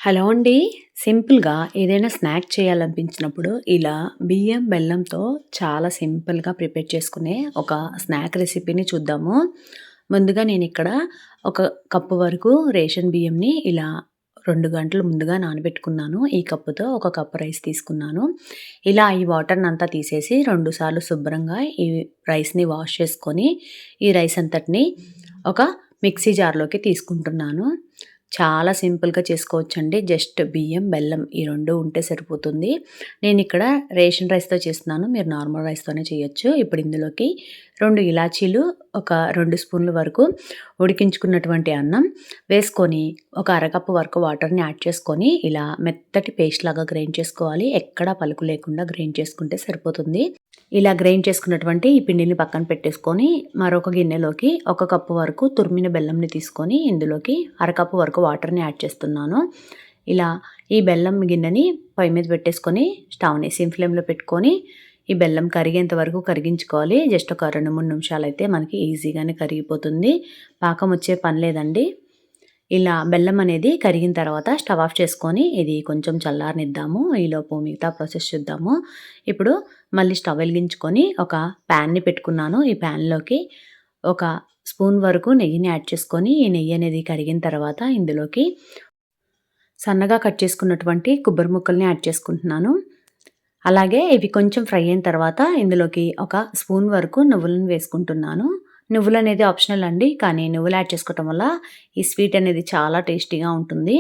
Hello అండి. సింపుల్‌గా ఏదైనా స్నాక్ చేయాలనిపించినప్పుడు ఇలా బియ్యం, బెల్లంతో చాలా సింపుల్‌గా ప్రిపేర్ చేసుకునే ఒక స్నాక్ రెసిపీని చూద్దాము. ముందుగా నేనిక్కడ ఒక కప్పు వరకు రేషన్ బియ్యంని ఇలా 2 గంటలు ముందుగా నానబెట్టుకున్నాను. ఈ కప్పుతో ఒక కప్పు రైస్ తీసుకున్నాను. ఇలా ఈ వాటర్‌నంతా తీసేసి 2 సార్లు శుభ్రంగా ఈ రైస్‌ని వాష్ చేసుకొని, ఈ రైస్ అంతటిని ఒక మిక్సీ జార్‌లోకి తీసుకుంటున్నాను. చాలా సింపుల్‌గా చేసుకోవచ్చండి. జస్ట్ బియ్యం, బెల్లం ఈ 2 ఉంటే సరిపోతుంది. నేనిక్కడ రేషన్ రైస్‌తో చేస్తున్నాను. మీరు నార్మల్ రైస్‌తోనే చేయొచ్చు. ఇప్పుడు ఇందులోకి 2 ఇలాచీలు, ఒక 2 స్పూన్ల వరకు ఉడికించుకున్నటువంటి అన్నం వేసుకొని, ఒక అరకప్పు వరకు వాటర్‌ని యాడ్ చేసుకొని, ఇలా మెత్తటి పేస్ట్ లాగా గ్రైండ్ చేసుకోవాలి. ఎక్కడా పలుకు లేకుండా గ్రైండ్ చేసుకుంటే సరిపోతుంది. ఇలా గ్రైండ్ చేసుకున్నటువంటి ఈ పిండిని పక్కన పెట్టేసుకొని, మరొక గిన్నెలోకి ఒక కప్పు వరకు తురిమిన బెల్లంని తీసుకొని, ఇందులోకి అరకప్పు వరకు వాటర్‌ని యాడ్ చేస్తున్నాను. ఇలా ఈ బెల్లం గిన్నెని పొయ్యి మీద పెట్టేసుకొని, స్టవ్‌ని సిమ్ ఫ్లేమ్‌లో పెట్టుకొని, ఈ బెల్లం కరిగేంత వరకు కరిగించుకోవాలి. జస్ట్ ఒక 2, 3 నిమిషాలైతే మనకి ఈజీగానే కరిగిపోతుంది. పాకం వచ్చే పని లేదండి. ఇలా బెల్లం అనేది కరిగిన తర్వాత స్టవ్ ఆఫ్ చేసుకొని ఇది కొంచెం చల్లారనిద్దాము. ఈలోపు మిగతా ప్రాసెస్ చూద్దాము. ఇప్పుడు మళ్ళీ స్టవ్ వెలిగించుకొని ఒక ప్యాన్‌ని పెట్టుకున్నాను. ఈ ప్యాన్‌లోకి ఒక స్పూన్ వరకు నెయ్యిని యాడ్ చేసుకొని, ఈ నెయ్యి అనేది కరిగిన తర్వాత ఇందులోకి సన్నగా కట్ చేసుకున్నటువంటి కొబ్బరి ముక్కల్ని యాడ్ చేసుకుంటున్నాను. అలాగే ఇవి కొంచెం ఫ్రై అయిన తర్వాత ఇందులోకి ఒక స్పూన్ వరకు నువ్వులను వేసుకుంటున్నాను. నువ్వులనేది ఆప్షనల్ అండి. కానీ నువ్వులు యాడ్ చేసుకోవటం వల్ల ఈ స్వీట్ అనేది చాలా టేస్టీగా ఉంటుంది.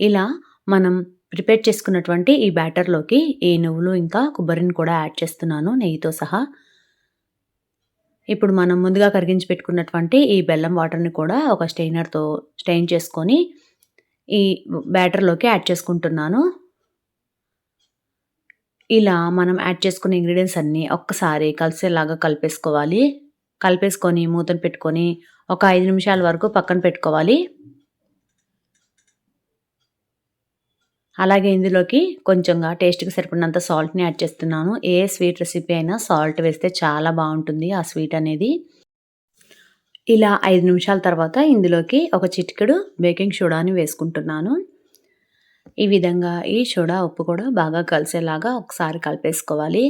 ఇలా మనం ప్రిపేర్ చేసుకున్నటువంటి ఈ బ్యాటర్‌లోకి ఈ నువ్వులు ఇంకా కొబ్బరిని కూడా యాడ్ చేస్తున్నాను నెయ్యితో సహా. ఇప్పుడు మనం ముందుగా కరిగించి పెట్టుకున్నటువంటి ఈ బెల్లం వాటర్‌ని కూడా ఒక స్టెయినర్‌తో స్టెయిన్ చేసుకొని ఈ బ్యాటర్‌లోకి యాడ్ చేసుకుంటున్నాను. ఇలా మనం యాడ్ చేసుకున్న ఇంగ్రీడియెంట్స్ అన్నీ ఒక్కసారి కలిసేలాగా కలిపేసుకోవాలి. కలిపేసుకొని మూతను పెట్టుకొని ఒక 5 నిమిషాల వరకు పక్కన పెట్టుకోవాలి. అలాగే ఇందులోకి కొంచెంగా టేస్ట్‌కి సరిపడినంత సాల్ట్‌ని యాడ్ చేస్తున్నాను. ఏ స్వీట్ రెసిపీ అయినా సాల్ట్ వేస్తే చాలా బావుంటుంది ఆ స్వీట్ అనేది. ఇలా 5 నిమిషాల తర్వాత ఇందులోకి ఒక చిటికెడు బేకింగ్ సోడాని వేసుకుంటున్నాను. ఈ విధంగా ఈ సోడా, ఉప్పు కూడా బాగా కలిసేలాగా ఒకసారి కలిపేసుకోవాలి.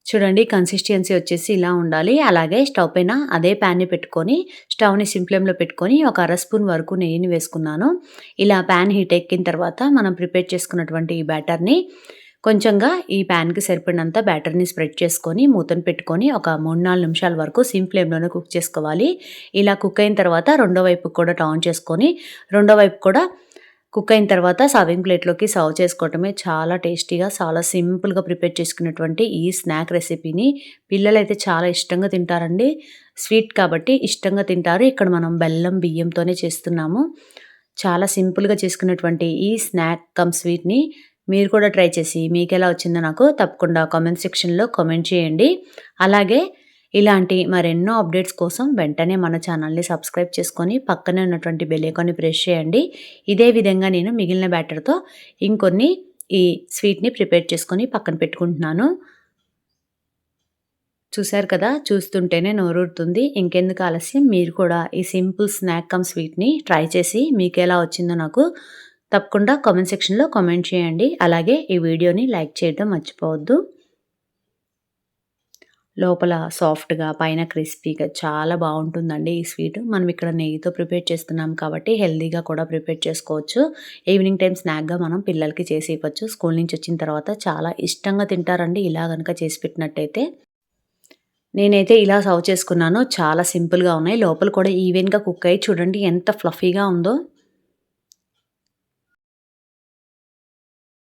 చూడండి కన్సిస్టెన్సీ వచ్చేసి ఇలా ఉండాలి. అలాగే స్టవ్ పైన అదే ప్యాన్‌ని పెట్టుకొని, స్టవ్‌ని సిమ్ ఫ్లేమ్‌లో పెట్టుకొని ఒక అర స్పూన్ వరకు నెయ్యిని వేసుకున్నాను. ఇలా ప్యాన్ హీట్ ఎక్కిన తర్వాత మనం ప్రిపేర్ చేసుకున్నటువంటి ఈ బ్యాటర్‌ని కొంచెంగా ఈ ప్యాన్‌కి సరిపడినంత బ్యాటర్‌ని స్ప్రెడ్ చేసుకొని, మూతను పెట్టుకొని ఒక 3, 4 నిమిషాల వరకు సిమ్ ఫ్లేమ్‌లోనే కుక్ చేసుకోవాలి. ఇలా కుక్ అయిన తర్వాత రెండో వైపుకి కూడా టర్న్ చేసుకొని, రెండో వైపు కూడా కుక్ అయిన తర్వాత సర్వింగ్ ప్లేట్‌లోకి సర్వ్ చేసుకోవటమే. చాలా టేస్టీగా, చాలా సింపుల్‌గా ప్రిపేర్ చేసుకున్నటువంటి ఈ స్నాక్ రెసిపీని పిల్లలైతే చాలా ఇష్టంగా తింటారండి. స్వీట్ కాబట్టి ఇష్టంగా తింటారు. ఇక్కడ మనం బెల్లం, బియ్యంతోనే చేస్తున్నాము. చాలా సింపుల్‌గా చేసుకున్నటువంటి ఈ స్నాక్ కమ్ స్వీట్‌ని మీరు కూడా ట్రై చేసి మీకెలా వచ్చిందో నాకు తప్పకుండా కామెంట్ సెక్షన్‌లో కామెంట్ చేయండి. అలాగే ఇలాంటి మరెన్నో అప్డేట్స్ కోసం వెంటనే మన ఛానల్‌ని సబ్స్క్రైబ్ చేసుకొని పక్కనే ఉన్నటువంటి బెల్ ఐకాన్‌ని ప్రెస్ చేయండి. ఇదే విధంగా నేను మిగిలిన బ్యాటర్‌తో ఇంకొన్ని ఈ స్వీట్‌ని ప్రిపేర్ చేసుకొని పక్కన పెట్టుకుంటున్నాను. చూసారు కదా! చూస్తుంటేనే నోరూరుతుంది. ఇంకెందుకు ఆలస్యం మీరు కూడా ఈ సింపుల్ స్నాక్ కమ్ స్వీట్‌ని ట్రై చేసి మీకెలా వచ్చిందో నాకు తప్పకుండా కామెంట్ సెక్షన్‌లో కామెంట్ చేయండి. అలాగే ఈ వీడియోని లైక్ చేయడం మర్చిపోవద్దు. లోపల సాఫ్ట్‌గా, పైన క్రిస్పీగా చాలా బావుంటుందండి ఈ స్వీటు. మనం ఇక్కడ నెయ్యితో ప్రిపేర్ చేస్తున్నాం కాబట్టి హెల్తీగా కూడా ప్రిపేర్ చేసుకోవచ్చు. ఈవినింగ్ టైమ్ స్నాక్‌గా మనం పిల్లలకి చేసి ఇవ్వచ్చు. స్కూల్ నుంచి వచ్చిన తర్వాత చాలా ఇష్టంగా తింటారండి ఇలా గనక చేసి పెట్టినట్టయితే. నేనైతే ఇలా సర్వ్ చేసుకున్నాను. చాలా సింపుల్‌గా ఉన్నాయి. లోపల కూడా ఈవెన్‌గా కుక్ అయ్యి చూడండి ఎంత ఫ్లఫీగా ఉందో.